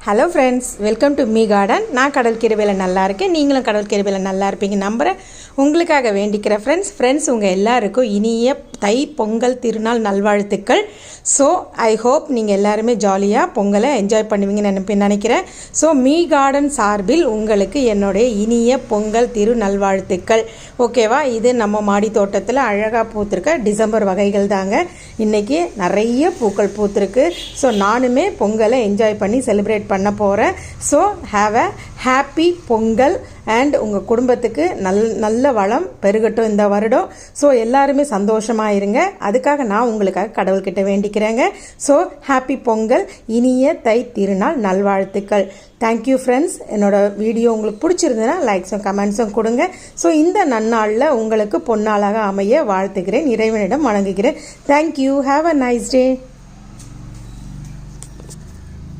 Hello friends, welcome to me garden. நான் கடல் கிருபையில் நல்லா இருக்கேன். நீங்களும் கடல் கிருபையில் நல்லா இருப்பீங்க நம்புகிறேன். உங்களுக்காக வேண்டிக்கிற ஃப்ரெண்ட்ஸ் உங்கள் எல்லாருக்கும் இனிய தை பொங்கல் திருநாள் நல்வாழ்த்துக்கள். ஸோ ஐ ஹோப் நீங்கள் எல்லாருமே ஜாலியாக பொங்கலை என்ஜாய் பண்ணுவீங்கன்னு நினைக்கிறேன். ஸோ மீ கார்டன் சார்பில் உங்களுக்கு என்னுடைய இனிய பொங்கல் திரு நல்வாழ்த்துக்கள். ஓகேவா? இது நம்ம மாடி தோட்டத்தில் அழகாக பூத்திருக்க டிசம்பர் வகைகள் தாங்க. இன்றைக்கி நிறைய பூக்கள் பூத்திருக்கு. ஸோ நானுமே பொங்கலை என்ஜாய் பண்ணி செலிப்ரேட் பண்ண போகிறேன். So have a happy Pongal and உங்கள் குடும்பத்துக்கு நல்ல வளம் பெருகட்டும் இந்த வருடம். ஸோ எல்லாருமே சந்தோஷமாக இருங்க. அதுக்காக நான் உங்களுக்காக கடவுள்கிட்ட வேண்டிக்கிறேங்க. ஸோ ஹாப்பி பொங்கல், இனிய தை திருநாள் நல்வாழ்த்துக்கள். Thank you friends. என்னோட வீடியோ உங்களுக்கு பிடிச்சிருந்ததுன்னா லைக்ஸும் கமெண்ட்ஸும் கொடுங்க. ஸோ இந்த நன்னாளில் உங்களுக்கு பொன்னாளாக அமைய வாழ்த்துக்கிறேன். இறைவனிடம் வணங்குகிறேன். Thank you. Have a nice day.